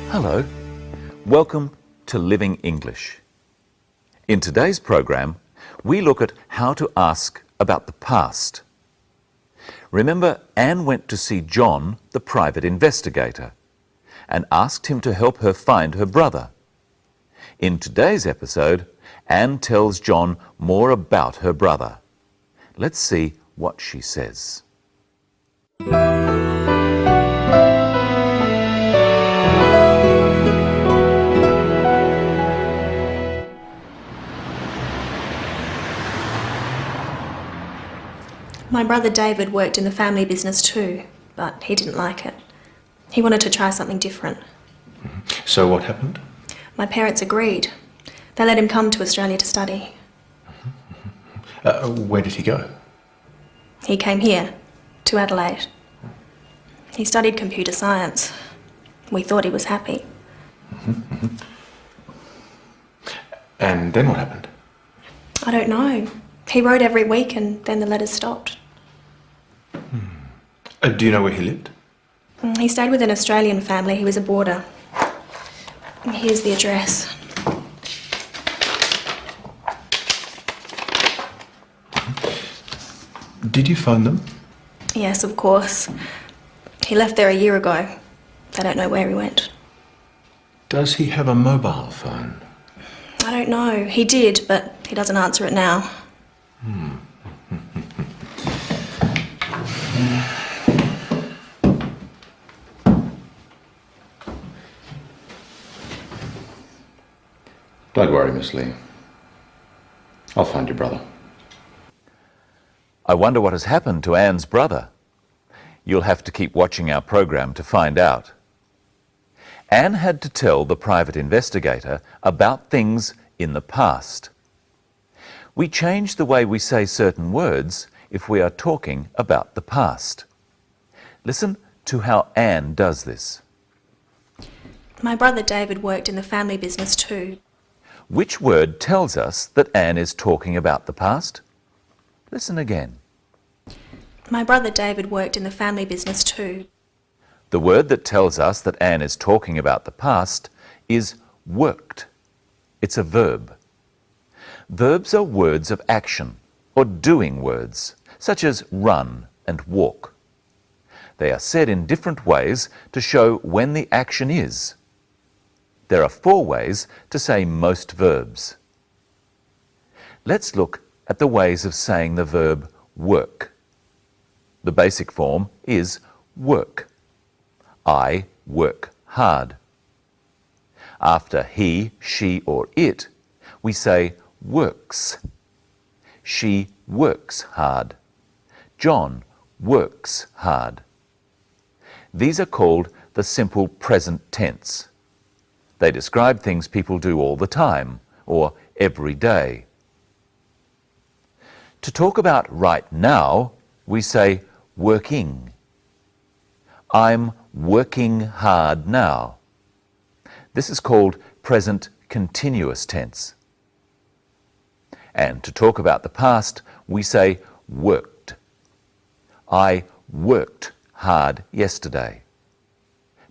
Hello, welcome to Living English. In today's program, we look at how to ask about the past. Remember, Anne went to see John, the private investigator, and asked him to help her find her brother. In today's episode, Anne tells John more about her brother. Let's see what she says. My brother David worked in the family business too, but he didn't like it. He wanted to try something different. So what happened? My parents agreed. They let him come to Australia to study. Where did he go? He came here, to Adelaide. He studied computer science. We thought he was happy. And then what happened? I don't know. He wrote every week and then the letters stopped. Do you know where he lived? He stayed with an Australian family. He was a boarder. Here's the address. Did you find them? Yes, of course. He left there a year ago. They don't know where he went. Does he have a mobile phone? I don't know. He did, but he doesn't answer it now. Don't worry, Miss Lee. I'll find your brother. I wonder what has happened to Anne's brother. You'll have to keep watching our program to find out. Anne had to tell the private investigator about things in the past. We change the way we say certain words if we are talking about the past. Listen to how Anne does this. My brother David worked in the family business too. Which word tells us that Anne is talking about the past? Listen again. My brother David worked in the family business too. The word that tells us that Anne is talking about the past is worked. It's a verb. Verbs are words of action or doing words, such as run and walk. They are said in different ways to show when the action is. There are 4 ways to say most verbs. Let's look at the ways of saying the verb work. The basic form is work. I work hard. After he, she, or it, we say works. She works hard. John works hard. These are called the simple present tense. They describe things people do all the time or every day. To talk about right now, we say working. I'm working hard now. This is called present continuous tense. And to talk about the past, we say worked. I worked hard yesterday.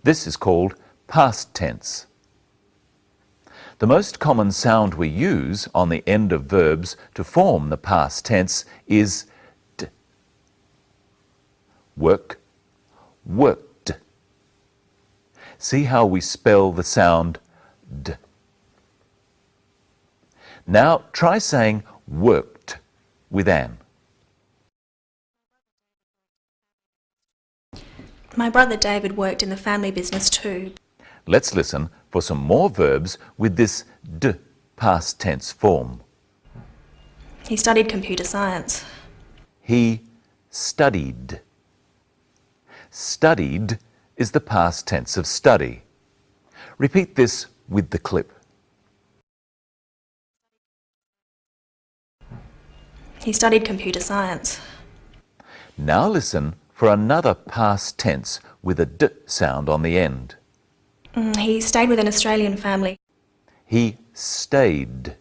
This is called past tense. The most common sound we use on the end of verbs to form the past tense is d. Work, worked. See how we spell the sound d. Now try saying worked with Anne. My brother David worked in the family business too. Let's listen for some more verbs with this d past tense form. He studied computer science. He studied. Studied is the past tense of study. Repeat this with the clip. He studied computer science. Now listen for another past tense with a d sound on the end. He stayed with an Australian family. He stayed.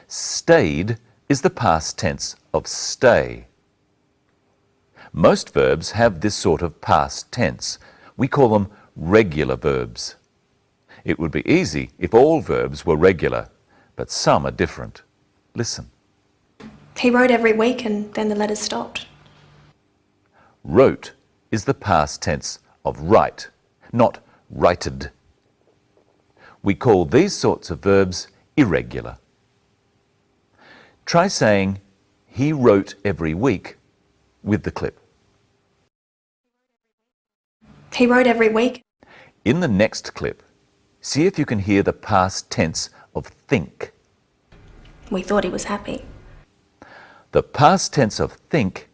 Stayed is the past tense of stay. Most verbs have this sort of past tense. We call them regular verbs. It would be easy if all verbs were regular, but some are different. Listen. He wrote every week and then the letters stopped. Wrote is the past tense of write, not righted. We call these sorts of verbs irregular. Try saying, he wrote every week with the clip. He wrote every week. In the next clip, see if you can hear the past tense of think. We thought he was happy. The past tense of think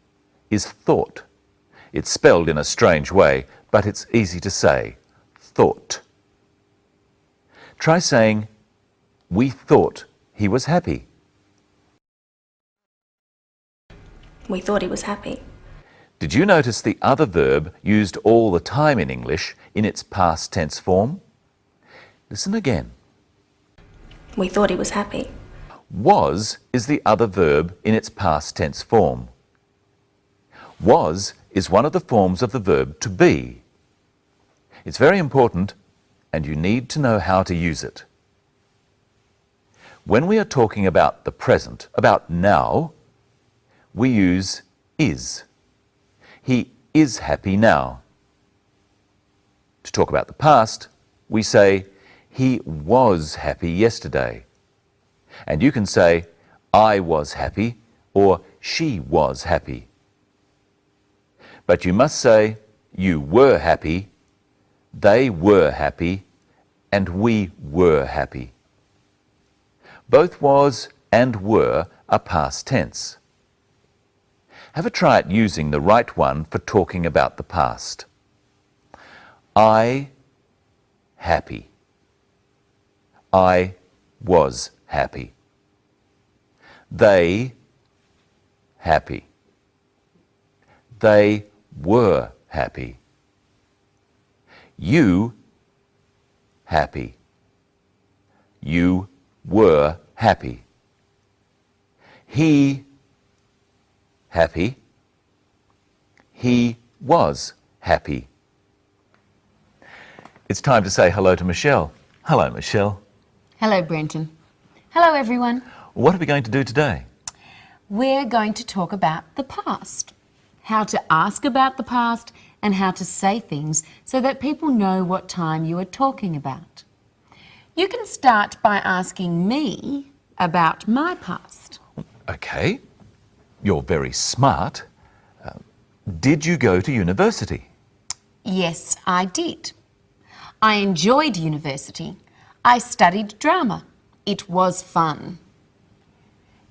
is thought. It's spelled in a strange way, but it's easy to say. Thought. Try saying, we thought he was happy. We thought he was happy. Did you notice the other verb used all the time in English in its past tense form? Listen again. We thought he was happy. Was is the other verb in its past tense form. Was is one of the forms of the verb to be. It's very important, and you need to know how to use it. When we are talking about the present, about now, we use is. He is happy now. To talk about the past, we say, he was happy yesterday. And you can say, I was happy, or she was happy. But you must say, you were happy, they were happy, and we were happy. Both was and were are past tense. Have a try at using the right one for talking about the past. I happy. I was happy. They happy. They were happy. You happy. You were happy. He happy. He was happy. It's time to say hello to Michelle. Hello, Michelle. Hello, Brenton. Hello, everyone. What are we going to do today? We're going to talk about the past, how to ask about the past and how to say things so that people know what time you are talking about. You can start by asking me about my past. Okay. You're very smart. Did you go to university? Yes, I did. I enjoyed university. I studied drama. It was fun.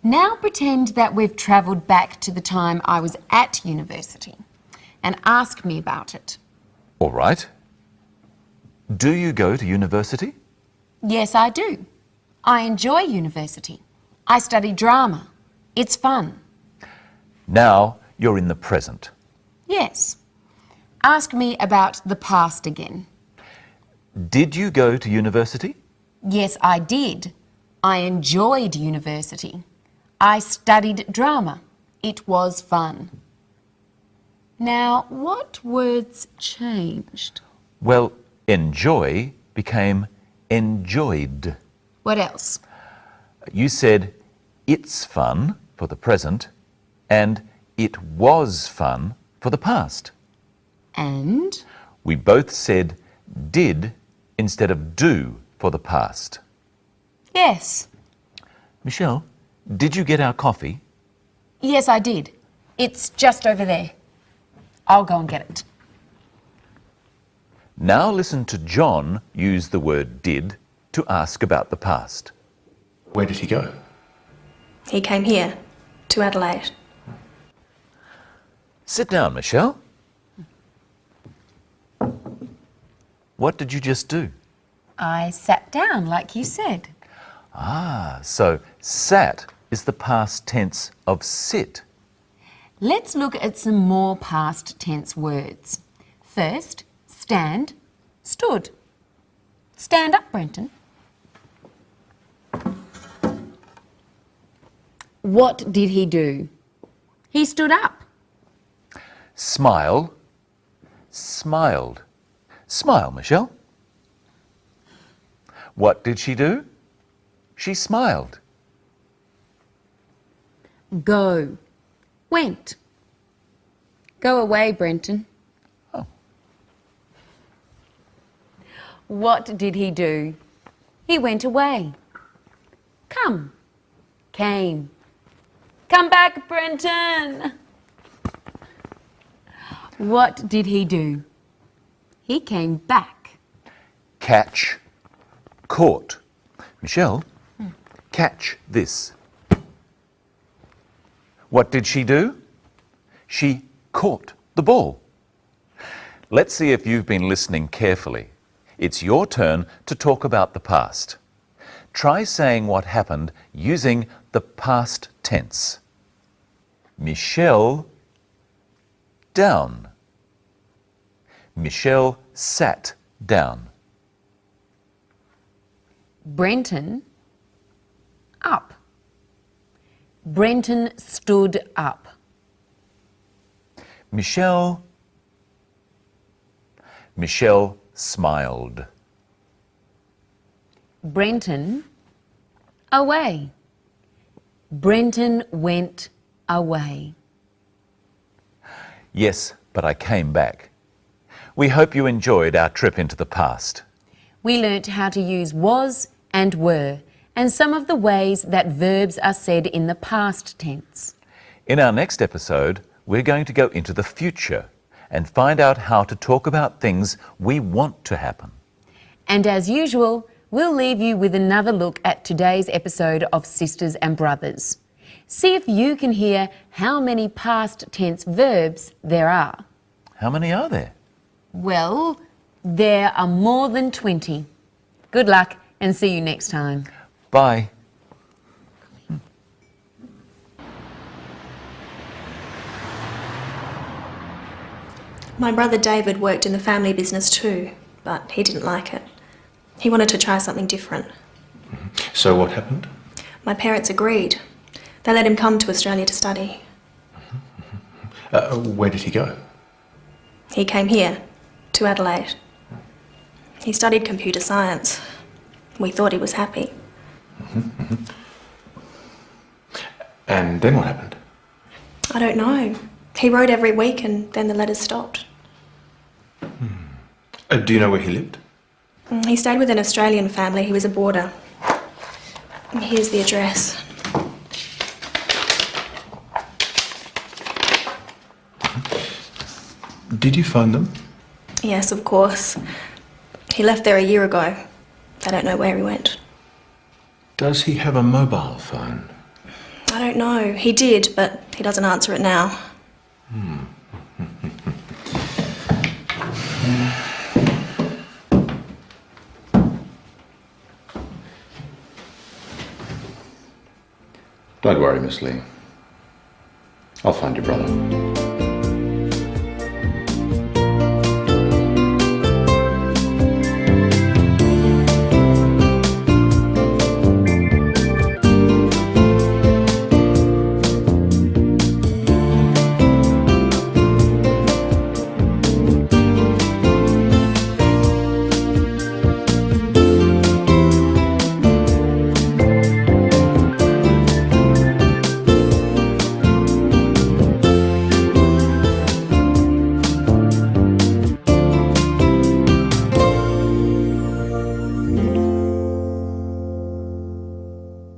Now pretend that we've travelled back to the time I was at university and ask me about it. All right. Do you go to university? Yes, I do. I enjoy university. I study drama. It's fun. Now you're in the present. Yes. Ask me about the past again. Did you go to university? Yes, I did. I enjoyed university. I studied drama. It was fun. Now, what words changed? Well, enjoy became enjoyed. What else? You said it's fun for the present and it was fun for the past. And? We both said did instead of do for the past. Yes. Michelle, did you get our coffee? Yes, I did. It's just over there. I'll go and get it. Now listen to John use the word did to ask about the past. Where did he go? He came here, to Adelaide. Sit down, Michelle. What did you just do? I sat down, like you said. Ah, so sat is the past tense of sit. Let's look at some more past tense words. First, stand, stood. Stand up, Brenton. What did he do? He stood up. Smile, smiled. Smile, Michelle. What did she do? She smiled. Go. Went. Go away, Brenton. Oh. What did he do? He went away. Come. Came. Come back, Brenton. What did he do? He came back. Catch. Caught. Michelle, catch this. What did she do? She caught the ball. Let's see if you've been listening carefully. It's your turn to talk about the past. Try saying what happened using the past tense. Michelle down. Michelle sat down. Brenton up. Brenton stood up. Michelle smiled. Brenton away. Brenton went away. Yes, but I came back. We hope you enjoyed our trip into the past. We learnt how to use was and were and some of the ways that verbs are said in the past tense. In our next episode, we're going to go into the future and find out how to talk about things we want to happen. And as usual, we'll leave you with another look at today's episode of Sisters and Brothers. See if you can hear how many past tense verbs there are. How many are there? Well, there are more than 20. Good luck and see you next time. Bye. My brother David worked in the family business too, but he didn't like it. He wanted to try something different. So what happened? My parents agreed. They let him come to Australia to study. Where did he go? He came here, to Adelaide. He studied computer science. We thought he was happy. And then what happened? I don't know. He wrote every week and then the letters stopped. Do you know where he lived? He stayed with an Australian family. He was a boarder. Here's the address. Did you find them? Yes, of course. He left there a year ago. They don't know where he went. Does he have a mobile phone? I don't know. He did, but he doesn't answer it now. Don't worry, Miss Lee. I'll find your brother.